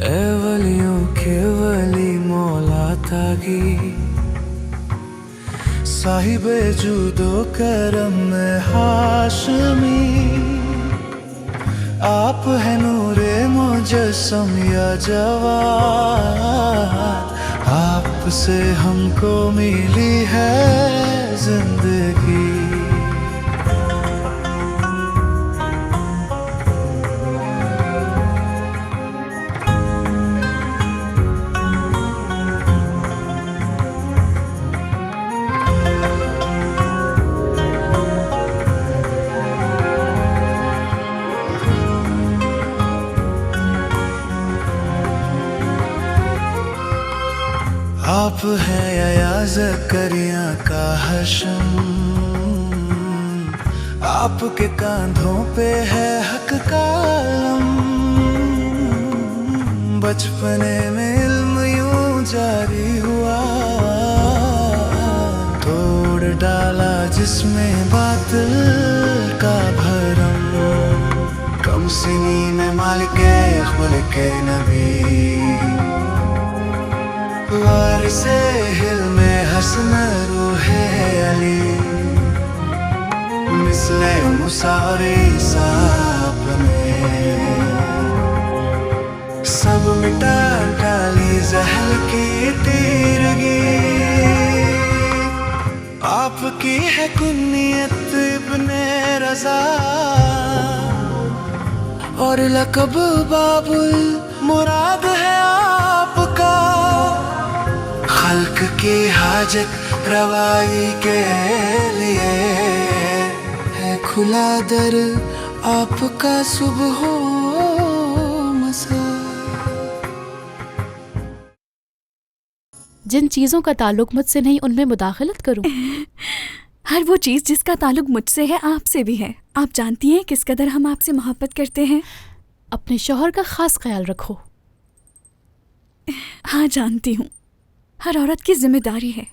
اے ولیوں کے ولی مولا تاغی، صاحب جود و کرم ہاشمی، آپ ہے نور مجسم یا جواد، آپ سے ہم کو ملی ہے زندگی۔ آپ ہیں یا زکریا کا حشم، آپ کے کاندھوں پہ ہے حق کا علم، بچپنے میں علم یوں جاری ہوا، توڑ ڈالا جس میں باطل کا بھرم، کم سنین مالک خلق نبی، وارث حلم حسن روح علی، مثل موسیٰ عیسیٰ اپنے، سب مٹا ڈالی زحل کی تیرگی، آپ کی ہے کنیت ابن رضا، اور لقب باب المراد ہے آپ کا، خلق کی حاجت روائی کے لیے ہے کھلا در آپ کا صبح و مساء۔ جن چیزوں کا تعلق مجھ سے نہیں ان میں مداخلت کروں؟ ہر وہ چیز جس کا تعلق مجھ سے ہے آپ سے بھی ہے۔ آپ جانتی ہیں کس قدر ہم آپ سے محبت کرتے ہیں۔ اپنے شوہر کا خاص خیال رکھو۔ ہاں جانتی ہوں، ہر عورت کی ذمہ داری ہے۔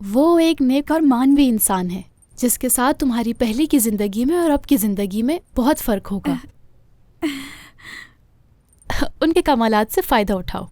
وہ ایک نیک اور مانوی انسان ہے جس کے ساتھ تمہاری پہلے کی زندگی میں اور اب کی زندگی میں بہت فرق ہوگا۔ ان کے کمالات سے فائدہ اٹھاؤ۔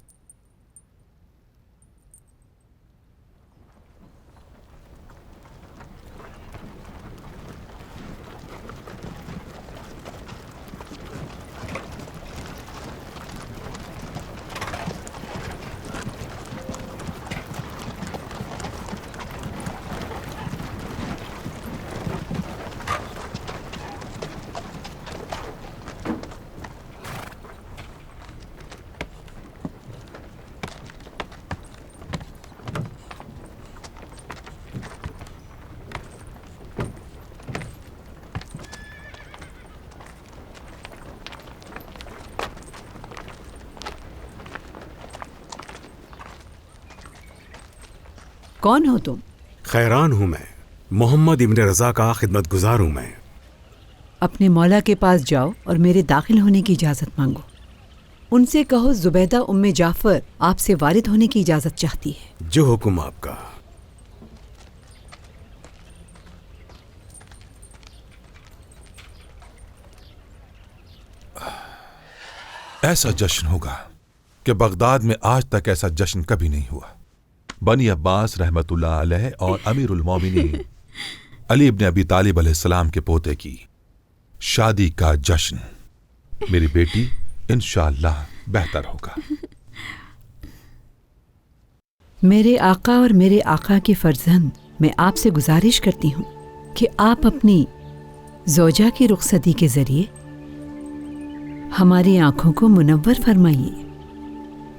کون ہو تم؟ خیران ہوں میں، محمد ابن رضا کا خدمت گزار ہوں میں۔ اپنے مولا کے پاس جاؤ اور میرے داخل ہونے کی اجازت مانگو۔ ان سے کہو زبیدہ ام جعفر آپ سے وارد ہونے کی اجازت چاہتی ہے۔ جو حکم آپ کا۔ ایسا جشن ہوگا کہ بغداد میں آج تک ایسا جشن کبھی نہیں ہوا۔ بنی عباس رحمت اللہ علیہ اور امیر المومنین علی ابن ابی طالب علیہ السلام کے پوتے کی شادی کا جشن۔ میری بیٹی انشاءاللہ بہتر ہوگا۔ میرے آقا اور میرے آقا کے فرزند، میں آپ سے گزارش کرتی ہوں کہ آپ اپنی زوجہ کی رخصتی کے ذریعے ہماری آنکھوں کو منور فرمائیے۔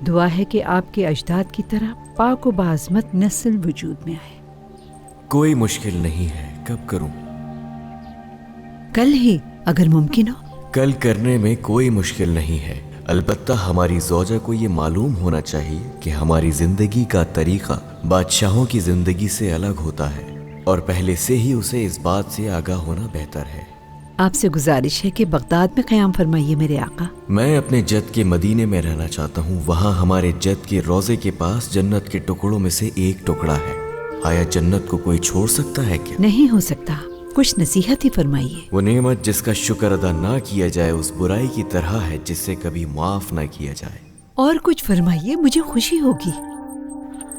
دعا ہے کہ آپ کے اجداد کی طرح پاک و بعظمت نسل وجود میں آئے۔ کوئی مشکل نہیں ہے، کب کروں؟ کل ہی اگر ممکن ہو۔ کل کرنے میں کوئی مشکل نہیں ہے، البتہ ہماری زوجہ کو یہ معلوم ہونا چاہیے کہ ہماری زندگی کا طریقہ بادشاہوں کی زندگی سے الگ ہوتا ہے، اور پہلے سے ہی اسے اس بات سے آگاہ ہونا بہتر ہے۔ آپ سے گزارش ہے کہ بغداد میں قیام فرمائیے میرے آقا۔ میں اپنے جد کے مدینے میں رہنا چاہتا ہوں، وہاں ہمارے جد کے روضے کے پاس جنت کے ٹکڑوں میں سے ایک ٹکڑا ہے۔ آیا جنت کو کوئی چھوڑ سکتا ہے کیا؟ نہیں ہو سکتا، کچھ نصیحت ہی فرمائیے۔ وہ نعمت جس کا شکر ادا نہ کیا جائے اس برائی کی طرح ہے جس سے کبھی معاف نہ کیا جائے۔ اور کچھ فرمائیے، مجھے خوشی ہوگی۔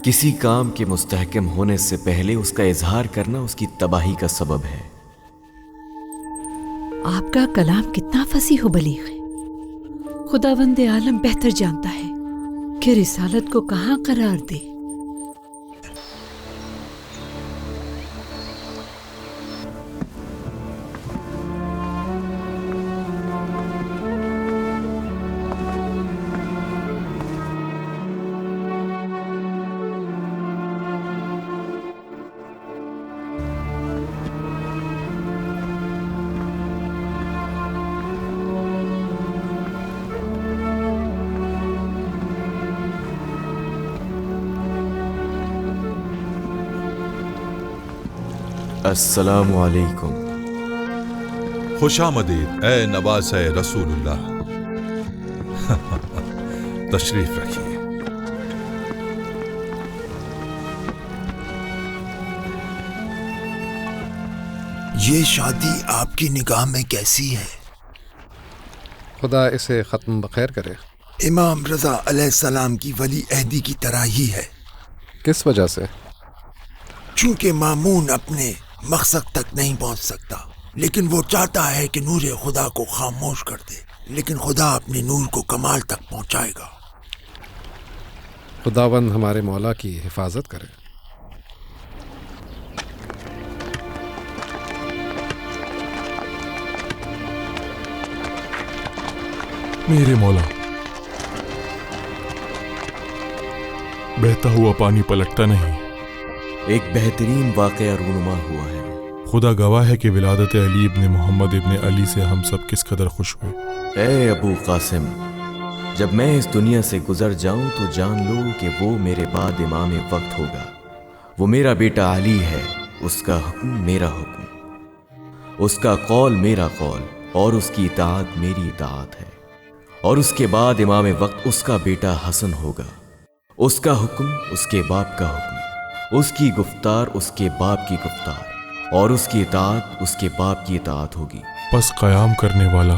کسی کام کے مستحکم ہونے سے پہلے اس کا اظہار کرنا اس کی تباہی کا سبب ہے۔ آپ کا کلام کتنا فصیح و بلیغ ہے۔ خداوند عالم بہتر جانتا ہے کہ رسالت کو کہاں قرار دے۔ السلام علیکم۔ خوش آمدید اے نواز رسول اللہ۔ تشریف رکھیے۔ یہ شادی آپ کی نگاہ میں کیسی ہے؟ خدا اسے ختم بخیر کرے۔ امام رضا علیہ السلام کی ولی عہدی کی طرح ہی ہے۔ کس وجہ سے؟ چونکہ مامون اپنے مقصد تک نہیں پہنچ سکتا، لیکن وہ چاہتا ہے کہ نور خدا کو خاموش کر دے، لیکن خدا اپنے نور کو کمال تک پہنچائے گا۔ خداوند ہمارے مولا کی حفاظت کرے۔ میرے مولا، بہتا ہوا پانی پلٹتا نہیں۔ ایک بہترین واقعہ رونما ہوا ہے۔ خدا گواہ ہے کہ ولادت علی ابن محمد ابن علی سے ہم سب کس قدر خوش ہوئے۔ اے ابو قاسم، جب میں اس دنیا سے گزر جاؤں تو جان لو کہ وہ میرے بعد امام وقت ہوگا۔ وہ میرا بیٹا علی ہے، اس کا حکم میرا حکم، اس کا قول میرا قول، اور اس کی اطاعت میری اطاعت ہے۔ اور اس کے بعد امام وقت اس کا بیٹا حسن ہوگا، اس کا حکم اس کے باپ کا حکم، اس کی گفتار اس کے باپ کی گفتار، اور اس کی اطاعت اس کے باپ کی اطاعت ہوگی۔ پس قیام کرنے والا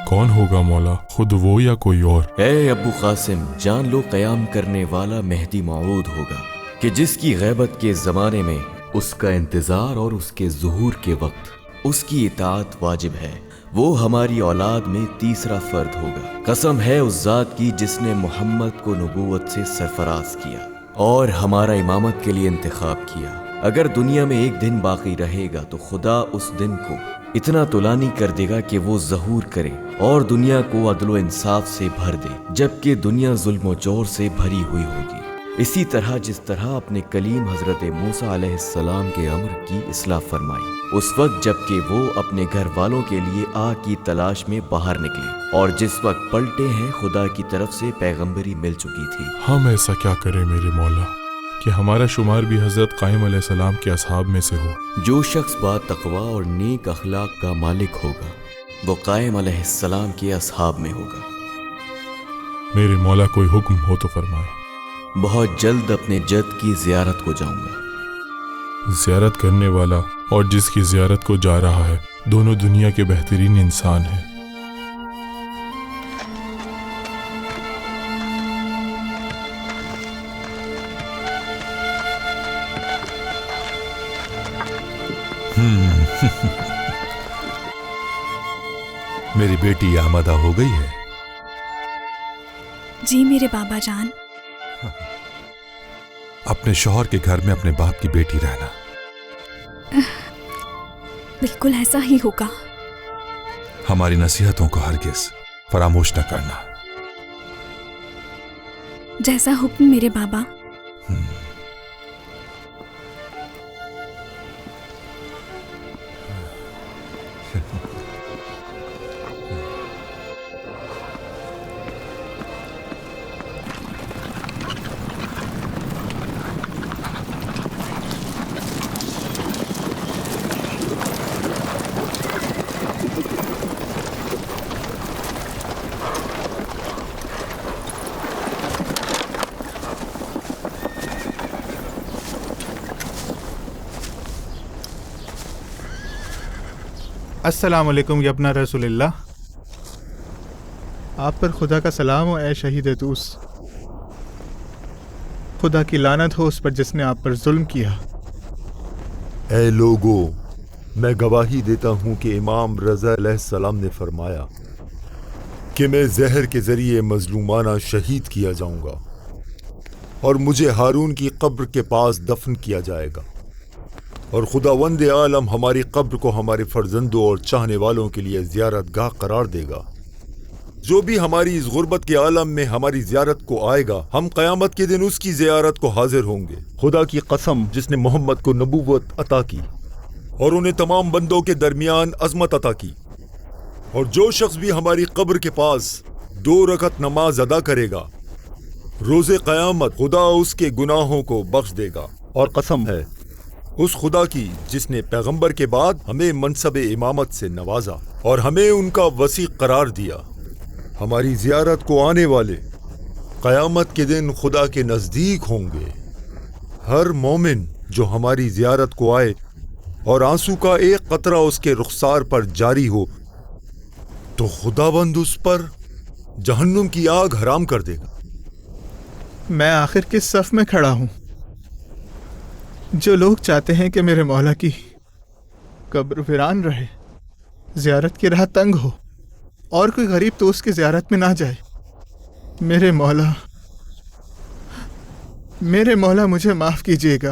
کون ہوگا مولا، خود وہ یا کوئی اور؟ اے ابو قاسم، جان لو قیام کرنے والا مہدی موعود ہوگا، کہ جس کی غیبت کے زمانے میں اس کا انتظار اور اس کے ظہور کے وقت اس کی اطاعت واجب ہے۔ وہ ہماری اولاد میں تیسرا فرد ہوگا۔ قسم ہے اس ذات کی جس نے محمد کو نبوت سے سرفراز کیا اور ہمارا امامت کے لیے انتخاب کیا۔ اگر دنیا میں ایک دن باقی رہے گا تو خدا اس دن کو اتنا طولانی کر دے گا کہ وہ ظہور کرے اور دنیا کو عدل و انصاف سے بھر دے، جبکہ دنیا ظلم و جور سے بھری ہوئی ہوگی۔ اسی طرح جس طرح اپنے کلیم حضرت موسیٰ علیہ السلام کے امر کی اصلاح فرمائی اس وقت جبکہ وہ اپنے گھر والوں کے لیے آگ کی تلاش میں باہر نکلے، اور جس وقت پلٹے ہیں خدا کی طرف سے پیغمبری مل چکی تھی۔ ہم ایسا کیا کریں میرے مولا کہ ہمارا شمار بھی حضرت قائم علیہ السلام کے اصحاب میں سے ہو۔ جو شخص با تقوی اور نیک اخلاق کا مالک ہوگا وہ قائم علیہ السلام کے اصحاب میں ہوگا۔ میرے مولا کوئی حکم ہو تو فرمائے۔ بہت جلد اپنے جد کی زیارت کو جاؤں گا۔ زیارت کرنے والا اور جس کی زیارت کو جا رہا ہے دونوں دنیا کے بہترین انسان ہیں۔ میری بیٹی آمادہ ہو گئی ہے؟ جی میرے بابا جان۔ اپنے شوہر کے گھر میں اپنے باپ کی بیٹی رہنا۔ بالکل ایسا ہی ہوگا۔ ہماری نصیحتوں کو ہرگز فراموش نہ کرنا۔ جیسا حکم میرے بابا۔ السلام علیکم یبنا رسول اللہ۔ آپ پر خدا کا سلام ہو اے شہید طوس. خدا کی لعنت ہو اس پر جس نے آپ پر ظلم کیا. اے لوگو، میں گواہی دیتا ہوں کہ امام رضا علیہ السلام نے فرمایا کہ میں زہر کے ذریعے مظلومانہ شہید کیا جاؤں گا اور مجھے ہارون کی قبر کے پاس دفن کیا جائے گا، اور خداوند عالم ہماری قبر کو ہمارے فرزندوں اور چاہنے والوں کے لیے زیارت گاہ قرار دے گا. جو بھی ہماری اس غربت کے عالم میں ہماری زیارت کو آئے گا، ہم قیامت کے دن اس کی زیارت کو حاضر ہوں گے. خدا کی قسم جس نے محمد کو نبوت عطا کی اور انہیں تمام بندوں کے درمیان عظمت عطا کی، اور جو شخص بھی ہماری قبر کے پاس 2 رکعت نماز ادا کرے گا، روز قیامت خدا اس کے گناہوں کو بخش دے گا. اور قسم ہے اس خدا کی جس نے پیغمبر کے بعد ہمیں منصب امامت سے نوازا اور ہمیں ان کا وسیع قرار دیا. ہماری زیارت کو آنے والے قیامت کے دن خدا کے نزدیک ہوں گے. ہر مومن جو ہماری زیارت کو آئے اور آنسو کا ایک قطرہ اس کے رخسار پر جاری ہو تو خداوند اس پر جہنم کی آگ حرام کر دے گا. میں آخر کس صف میں کھڑا ہوں؟ جو لوگ چاہتے ہیں کہ میرے مولا کی قبر ویران رہے، زیارت کی راہ تنگ ہو اور کوئی غریب تو اس کی زیارت میں نہ جائے. میرے مولا مجھے معاف کیجیے گا.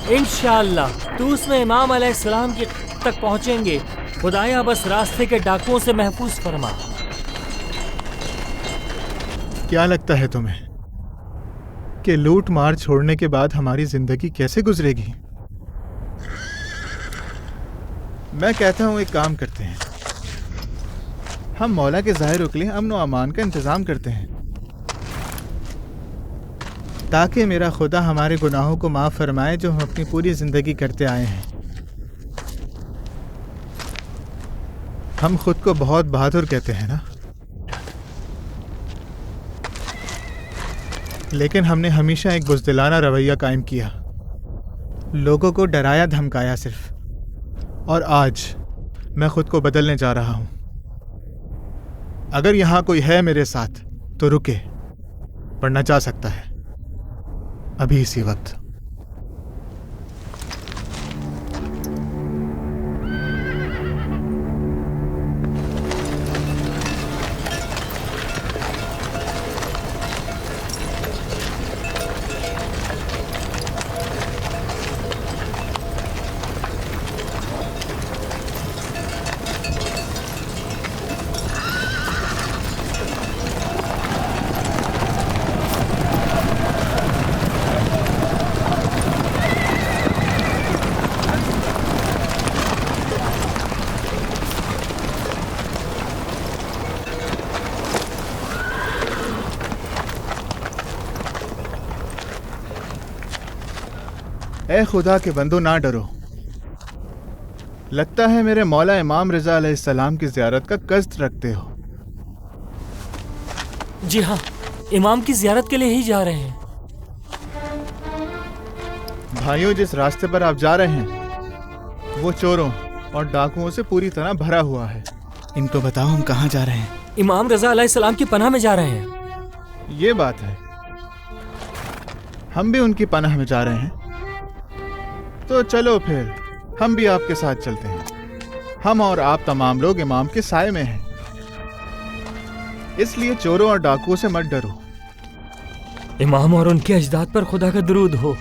انشاءاللہ طوس میں امام علیہ السلام کی تک پہنچیں گے. خدایا بس راستے کے ڈاکوؤں سے محفوظ فرما. کیا لگتا ہے تمہیں کہ لوٹ مار چھوڑنے کے بعد ہماری زندگی کیسے گزرے گی؟ میں کہتا ہوں ایک کام کرتے ہیں، ہم مولا کے ظاہر کے لیے امن و امان کا انتظام کرتے ہیں تاکہ میرا خدا ہمارے گناہوں کو معاف فرمائے جو ہم اپنی پوری زندگی کرتے آئے ہیں. ہم خود کو بہت بہادر کہتے ہیں نا، لیکن ہم نے ہمیشہ ایک بزدلانہ رویہ قائم کیا، لوگوں کو ڈرایا دھمکایا صرف. اور آج میں خود کو بدلنے جا رہا ہوں. اگر یہاں کوئی ہے میرے ساتھ تو رکے، ورنہ جا سکتا ہے ابھی اسی وقت. اے خدا کے بندو نہ ڈرو، لگتا ہے میرے مولا امام رضا علیہ السلام کی زیارت کا قصد رکھتے ہو. جی ہاں، امام کی زیارت کے لیے ہی جا رہے ہیں. بھائیوں، جس راستے پر آپ جا رہے ہیں وہ چوروں اور ڈاکوؤں سے پوری طرح بھرا ہوا ہے. ان کو بتاؤ ہم کہاں جا رہے ہیں. امام رضا علیہ السلام کی پناہ میں جا رہے ہیں. یہ بات ہے، ہم بھی ان کی پناہ میں جا رہے ہیں. تو چلو پھر ہم بھی آپ کے ساتھ چلتے ہیں. ہم اور آپ تمام لوگ امام کے سائے میں ہیں، اس لیے چوروں اور ڈاکوؤں سے مت ڈرو. امام اور ان کے اجداد پر خدا کا درود ہو.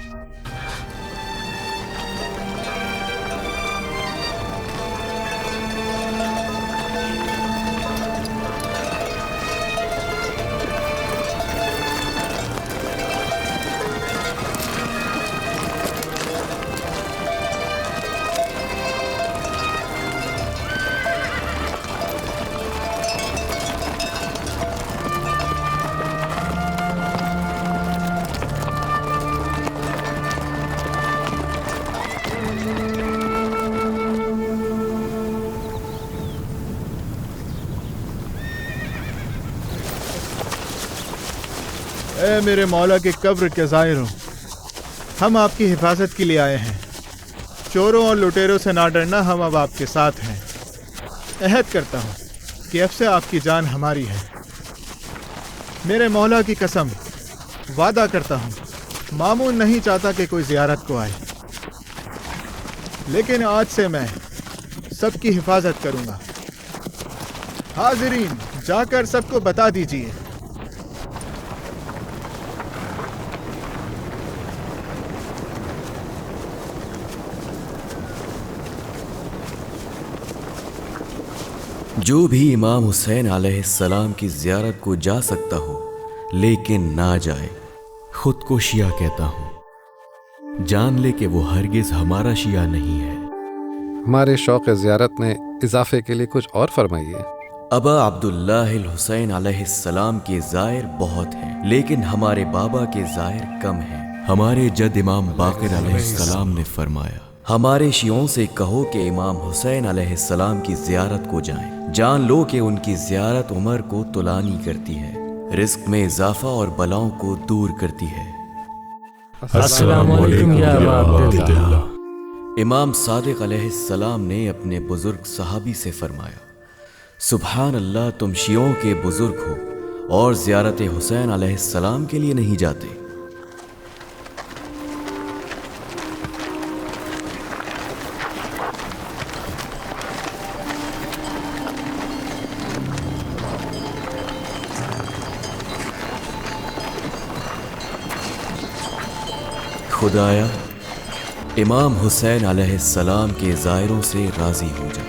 اے میرے مولا کے قبر کے زائروں، ہم آپ کی حفاظت کے لیے آئے ہیں، چوروں اور لٹیروں سے نہ ڈرنا، ہم اب آپ کے ساتھ ہیں۔ عہد کرتا ہوں کہ اب سے آپ کی جان ہماری ہے۔ میرے مولا کی قسم، وعدہ کرتا ہوں مامون نہیں چاہتا کہ کوئی زیارت کو آئے، لیکن آج سے میں سب کی حفاظت کروں گا۔ حاضرین، جا کر سب کو بتا دیجیے۔ جو بھی امام حسین علیہ السلام کی زیارت کو جا سکتا ہو لیکن نہ جائے، خود کو شیعہ کہتا ہوں، جان لے کہ وہ ہرگز ہمارا شیعہ نہیں ہے۔ ہمارے شوق زیارت میں اضافے کے لیے کچھ اور فرمائیے۔ ابا عبداللہ الحسین علیہ السلام کے زائر بہت ہیں، لیکن ہمارے بابا کے زائر کم ہیں۔ ہمارے جد امام باقر علیہ السلام نے فرمایا، ہمارے شیعوں سے کہو کہ امام حسین علیہ السلام کی زیارت کو جائیں، جان لو کہ ان کی زیارت عمر کو طولانی کرتی ہے، رزق میں اضافہ اور بلاؤں کو دور کرتی ہے۔ السلام علیکم یا ابا عبداللہ۔ امام صادق علیہ السلام نے اپنے بزرگ صحابی سے فرمایا، سبحان اللہ، تم شیعوں کے بزرگ ہو اور زیارت حسین علیہ السلام کے لیے نہیں جاتے۔ خدایا امام حسین علیہ السلام کے زائروں سے راضی ہو جا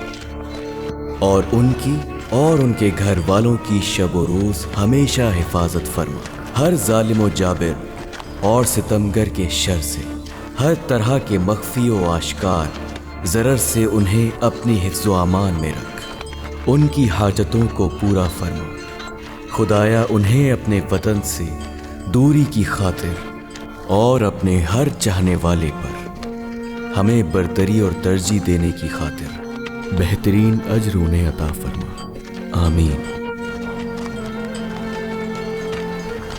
اور ان کی اور ان کے گھر والوں کی شب و روز ہمیشہ حفاظت فرما، ہر ظالم و جابر اور ستمگر کے شر سے، ہر طرح کے مخفی و آشکار ضرر سے انہیں اپنی حفظ و امان میں رکھ، ان کی حاجتوں کو پورا فرما۔ خدایا انہیں اپنے وطن سے دوری کی خاطر اور اپنے ہر چاہنے والے پر ہمیں برتری اور ترجیح دینے کی خاطر بہترین اجر انہیں عطا فرما، آمین۔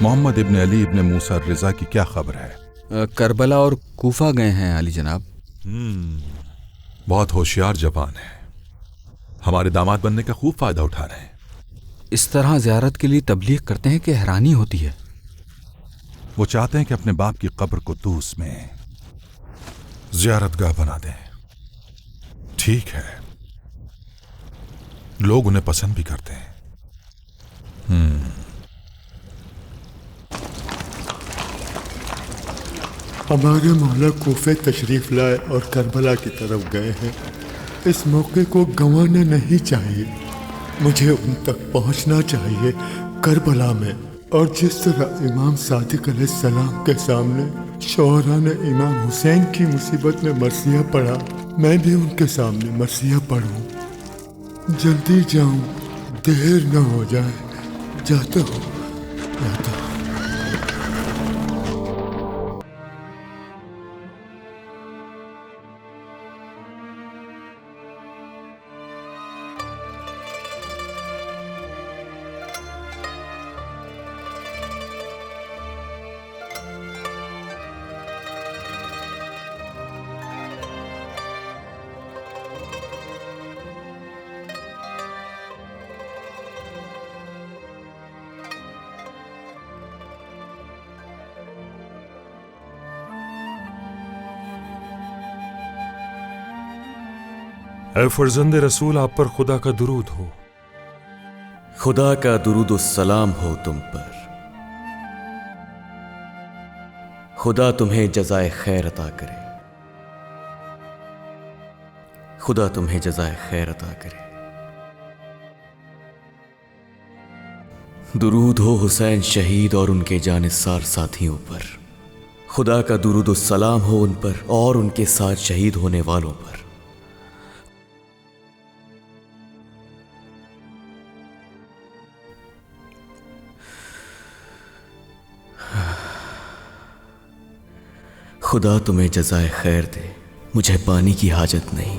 محمد ابن علی ابن موسیٰ الرضا کی کیا خبر ہے؟ کربلا اور کوفہ گئے ہیں علی جناب۔ بہت ہوشیار جوان ہے، ہمارے داماد بننے کا خوب فائدہ اٹھا رہے ہیں۔ اس طرح زیارت کے لیے تبلیغ کرتے ہیں کہ حیرانی ہوتی ہے۔ وہ چاہتے ہیں کہ اپنے باپ کی قبر کو دوس میں زیارت گاہ بنا دیں۔ ٹھیک ہے، لوگ انہیں پسند بھی کرتے ہیں۔ ہمارے مولا کوفے تشریف لائے اور کربلا کی طرف گئے ہیں، اس موقع کو گنوانا نہیں چاہیے۔ مجھے ان تک پہنچنا چاہیے کربلا میں، اور جس طرح امام صادق علیہ السلام کے سامنے شعراء نے امام حسین کی مصیبت میں مرثیہ پڑھا، میں بھی ان کے سامنے مرثیہ پڑھوں۔ جلدی جاؤں، دیر نہ ہو جائے۔ جاتا ہوں۔ اے فرزند رسول، آپ پر خدا کا درود ہو۔ خدا کا درود السلام ہو تم پر۔ خدا تمہیں جزائے خیر عطا کرے۔ خدا تمہیں جزائے خیر عطا کرے۔ درود ہو حسین شہید اور ان کے جانثار ساتھیوں پر۔ خدا کا درود السلام ہو ان پر اور ان کے ساتھ شہید ہونے والوں پر۔ خدا تمہیں جزائے خیر دے، مجھے پانی کی حاجت نہیں۔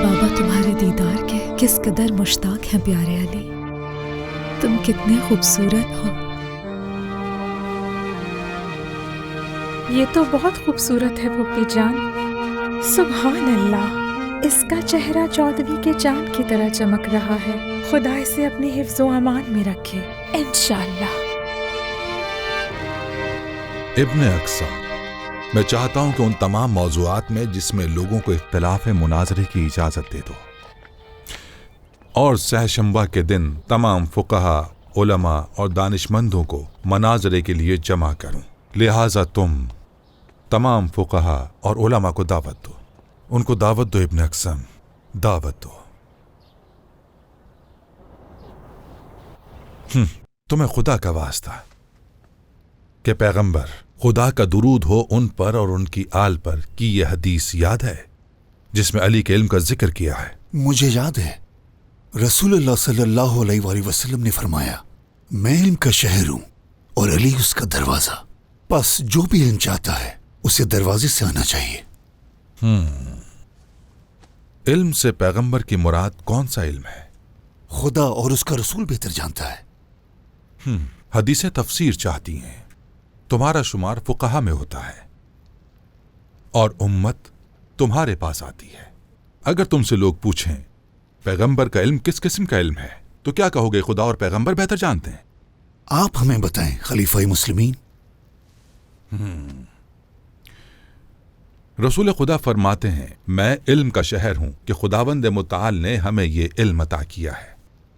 بابا تمہارے دیدار کے کس قدر مشتاق ہیں پیارے علی. تم کتنے خوبصورت ہو. یہ تو بہت خوبصورت ہے پھوپھی جان. سبحان اللہ، اس کا چہرہ چودھویں کے چاند کی طرح چمک رہا ہے. خدا اسے اپنے حفظ و امان میں رکھے انشاءاللہ. ابن اقصی، میں چاہتا ہوں کہ ان تمام موضوعات میں جس میں لوگوں کو اختلاف مناظرے کی اجازت دے دو، اور سہ شنبہ کے دن تمام فقہا، علماء اور دانشمندوں کو مناظرے کے لیے جمع کروں. لہٰذا تم تمام فقہا اور علماء کو دعوت دو. ان کو دعوت دو ابن اقسم، دعوت دو. تمہیں خدا کا واسطہ کہ پیغمبر خدا کا درود ہو ان پر اور ان کی آل پر کی یہ حدیث یاد ہے جس میں علی کے علم کا ذکر کیا ہے؟ مجھے یاد ہے. رسول اللہ صلی اللہ علیہ وآلہ وسلم نے فرمایا، میں علم کا شہر ہوں اور علی اس کا دروازہ. پس جو بھی علم چاہتا ہے اسے دروازے سے آنا چاہیے. علم سے پیغمبر کی مراد کون سا علم ہے؟ خدا اور اس کا رسول بہتر جانتا ہے. حدیثیں تفسیر چاہتی ہیں. تمہارا شمار فقہا میں ہوتا ہے اور امت تمہارے پاس آتی ہے. اگر تم سے لوگ پوچھیں پیغمبر کا علم کس قسم کا علم ہے تو کیا کہو گے؟ خدا اور پیغمبر بہتر جانتے ہیں. آپ ہمیں بتائیں خلیفہ مسلمین. رسول خدا فرماتے ہیں، میں علم کا شہر ہوں کہ خداوند متعال نے ہمیں یہ علم عطا کیا ہے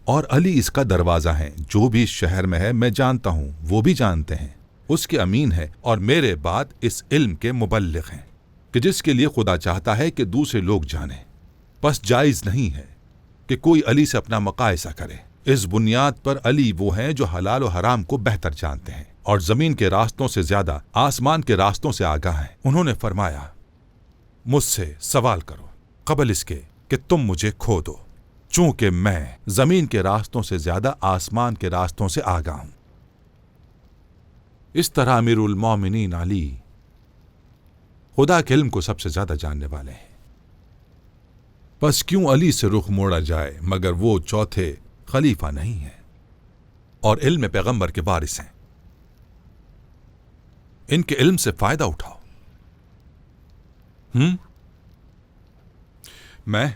اور علی اس کا دروازہ ہے. جو بھی اس شہر میں ہے میں جانتا ہوں، وہ بھی جانتے ہیں. اس کے امین ہے اور میرے بعد اس علم کے مبلغ ہیں کہ جس کے لیے خدا چاہتا ہے کہ دوسرے لوگ جانیں. بس جائز نہیں ہے کہ کوئی علی سے اپنا مقایسہ کرے. اس بنیاد پر علی وہ ہیں جو حلال و حرام کو بہتر جانتے ہیں اور زمین کے راستوں سے زیادہ آسمان کے راستوں سے آگاہ ہیں. انہوں نے فرمایا، مجھ سے سوال کرو قبل اس کے کہ تم مجھے کھو دو، چونکہ میں زمین کے راستوں سے زیادہ آسمان کے راستوں سے آگاہ ہوں. اس طرح امیر المومنین علی خدا کے علم کو سب سے زیادہ جاننے والے ہیں. بس کیوں علی سے رخ موڑا جائے مگر وہ چوتھے خلیفہ نہیں ہیں اور علم پیغمبر کے وارث ہیں. ان کے علم سے فائدہ اٹھاؤ. میں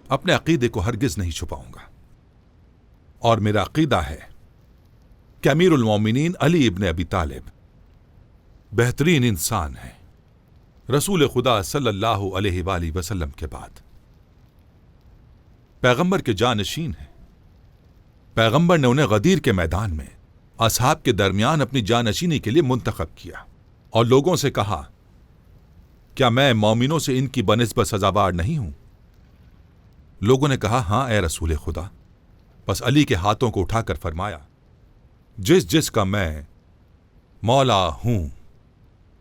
اپنے عقیدے کو ہرگز نہیں چھپاؤں گا اور میرا عقیدہ ہے کہ امیر المومنین علی ابن ابی طالب بہترین انسان ہیں رسول خدا صلی اللہ علیہ وآلہ وسلم کے بعد. پیغمبر کے جانشین ہیں. پیغمبر نے انہیں غدیر کے میدان میں اصحاب کے درمیان اپنی جانشینی کے لیے منتخب کیا اور لوگوں سے کہا، کیا میں مومنوں سے ان کی بنسبت سزاوار نہیں ہوں؟ لوگوں نے کہا، ہاں اے رسول خدا. بس علی کے ہاتھوں کو اٹھا کر فرمایا، جس جس کا میں مولا ہوں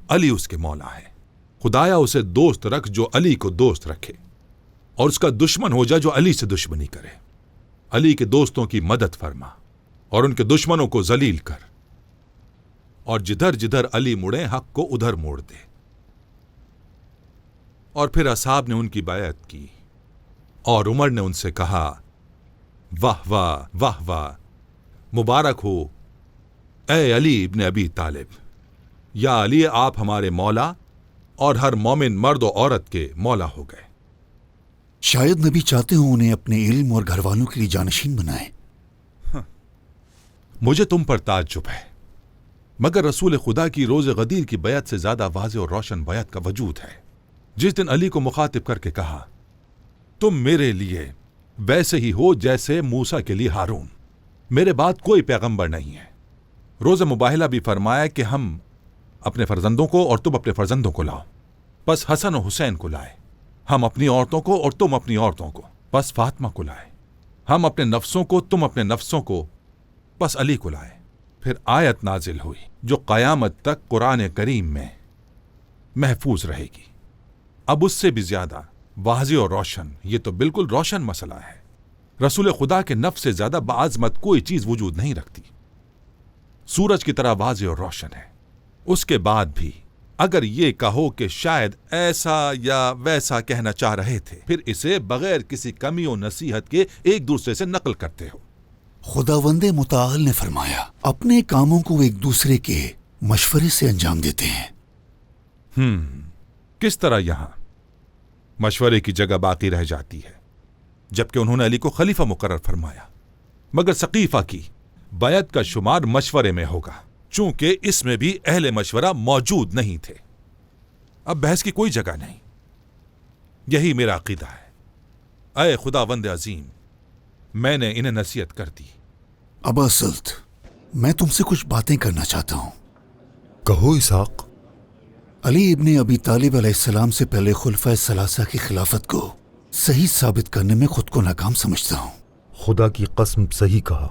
علی اس کے مولا ہے. خدایا اسے دوست رکھ جو علی کو دوست رکھے اور اس کا دشمن ہو جا جو علی سے دشمنی کرے. علی کے دوستوں کی مدد فرما اور ان کے دشمنوں کو ذلیل کر، اور جدھر جدھر علی مڑے حق کو ادھر موڑ دے. اور پھر اصحاب نے ان کی بیعت کی اور عمر نے ان سے کہا، واہ واہ واہ واہ، مبارک ہو اے علی ابن ابی طالب. یا علی، آپ ہمارے مولا اور ہر مومن مرد و عورت کے مولا ہو گئے. شاید نبی چاہتے ہوں انہیں اپنے علم اور گھر والوں کے لیے جانشین بنائیں. مجھے تم پر تعجب ہے، مگر رسول خدا کی روز غدیر کی بیعت سے زیادہ واضح اور روشن بیعت کا وجود ہے. جس دن علی کو مخاطب کر کے کہا، تم میرے لیے ویسے ہی ہو جیسے موسیٰ کے لیے ہارون، میرے بعد کوئی پیغمبر نہیں ہے. روز مباہلہ بھی فرمایا کہ ہم اپنے فرزندوں کو اور تم اپنے فرزندوں کو لاؤ. بس حسن و حسین کو لائے. ہم اپنی عورتوں کو اور تم اپنی عورتوں کو. بس فاطمہ کو لائے. ہم اپنے نفسوں کو، تم اپنے نفسوں کو. بس علی کو لائے. پھر آیت نازل ہوئی جو قیامت تک قرآن کریم میں محفوظ رہے گی. اب اس سے بھی زیادہ واضح اور روشن، یہ تو بالکل روشن مسئلہ ہے. رسول خدا کے نفس سے زیادہ بعظمت کوئی چیز وجود نہیں رکھتی. سورج کی طرح واضح اور روشن ہے. اس کے بعد بھی اگر یہ کہو کہ شاید ایسا یا ویسا کہنا چاہ رہے تھے، پھر اسے بغیر کسی کمی و نصیحت کے ایک دوسرے سے نقل کرتے ہو۔ خداوند متعال نے فرمایا اپنے کاموں کو ایک دوسرے کے مشورے سے انجام دیتے ہیں۔ کس طرح یہاں مشورے کی جگہ باقی رہ جاتی ہے، جبکہ انہوں نے علی کو خلیفہ مقرر فرمایا، مگر سقیفہ کی بیعت کا شمار مشورے میں ہوگا، چونکہ اس میں بھی اہل مشورہ موجود نہیں تھے۔ اب بحث کی کوئی جگہ نہیں، یہی میرا عقیدہ ہے۔ اے خداوند عظیم، میں نے انہیں نصیحت کر دی۔ ابا سلط، میں تم سے کچھ باتیں کرنا چاہتا ہوں۔ کہو اسحاق۔ علی ابن ابی طالب علیہ السلام سے پہلے خلفائے ثلاثہ کی خلافت کو صحیح ثابت کرنے میں خود کو ناکام سمجھتا ہوں۔ خدا کی قسم صحیح کہا۔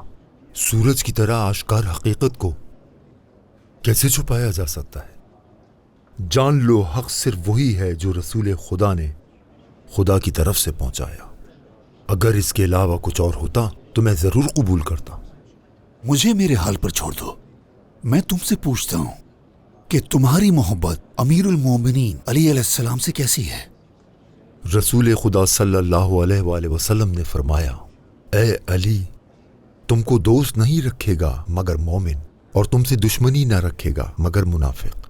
سورج کی طرح آشکار حقیقت کو کیسے چھپایا جا سکتا ہے؟ جان لو حق صرف وہی ہے جو رسول خدا نے خدا کی طرف سے پہنچایا۔ اگر اس کے علاوہ کچھ اور ہوتا تو میں ضرور قبول کرتا۔ مجھے میرے حال پر چھوڑ دو۔ میں تم سے پوچھتا ہوں کہ تمہاری محبت امیر المومنین علی علیہ السلام سے کیسی ہے؟ رسول خدا صلی اللہ علیہ وآلہ وسلم نے فرمایا، اے علی، تم کو دوست نہیں رکھے گا مگر مومن، اور تم سے دشمنی نہ رکھے گا مگر منافق۔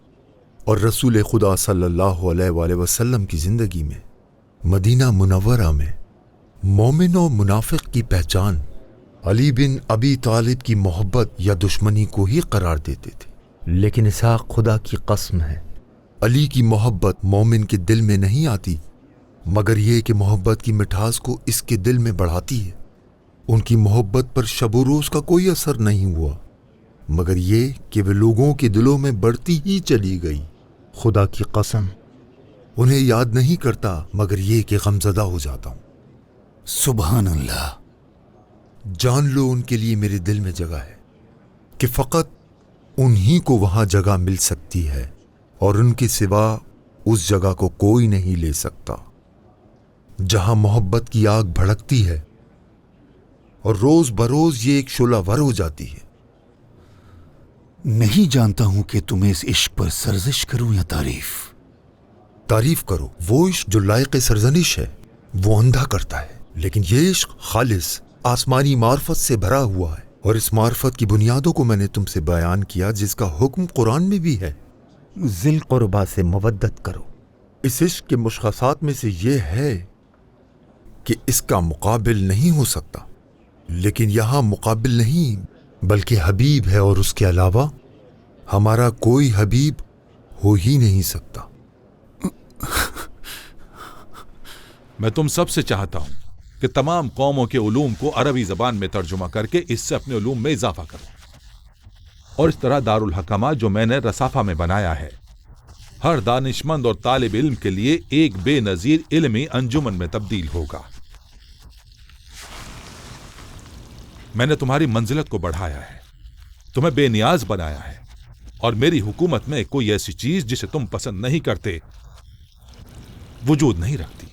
اور رسول خدا صلی اللہ علیہ وآلہ وسلم کی زندگی میں مدینہ منورہ میں مومن و منافق کی پہچان علی بن ابی طالب کی محبت یا دشمنی کو ہی قرار دیتے تھے۔ لیکن اسحاق، خدا کی قسم ہے، علی کی محبت مومن کے دل میں نہیں آتی مگر یہ کہ محبت کی مٹھاس کو اس کے دل میں بڑھاتی ہے۔ ان کی محبت پر شب و روز کا کوئی اثر نہیں ہوا مگر یہ کہ وہ لوگوں کے دلوں میں بڑھتی ہی چلی گئی۔ خدا کی قسم، انہیں یاد نہیں کرتا مگر یہ کہ غمزدہ ہو جاتا ہوں۔ سبحان اللہ۔ جان لو ان کے لیے میرے دل میں جگہ ہے کہ فقط انہی کو وہاں جگہ مل سکتی ہے، اور ان کے سوا اس جگہ کو کوئی نہیں لے سکتا جہاں محبت کی آگ بھڑکتی ہے اور روز بروز یہ ایک شعلہ ور ہو جاتی ہے۔ نہیں جانتا ہوں کہ تمہیں اس عشق پر سرزش کروں یا تعریف کرو۔ وہ عشق جو لائق سرزنش ہے وہ اندھا کرتا ہے، لیکن یہ عشق خالص آسمانی معرفت سے بھرا ہوا ہے، اور اس معرفت کی بنیادوں کو میں نے تم سے بیان کیا، جس کا حکم قرآن میں بھی ہے۔ ذی القربیٰ سے مودت کرو۔ اس عشق کے مشخصات میں سے یہ ہے کہ اس کا مقابل نہیں ہو سکتا، لیکن یہاں مقابل نہیں بلکہ حبیب ہے، اور اس کے علاوہ ہمارا کوئی حبیب ہو ہی نہیں سکتا۔ میں تم سب سے چاہتا ہوں کہ تمام قوموں کے علوم کو عربی زبان میں ترجمہ کر کے اس سے اپنے علوم میں اضافہ کرو، اور اس طرح دارالحکمہ جو میں نے رصافہ میں بنایا ہے ہر دانشمند اور طالب علم کے لیے ایک بے نظیر علمی انجمن میں تبدیل ہوگا۔ میں نے تمہاری منزلت کو بڑھایا ہے، تمہیں بے نیاز بنایا ہے، اور میری حکومت میں کوئی ایسی چیز جسے تم پسند نہیں کرتے وجود نہیں رکھتی۔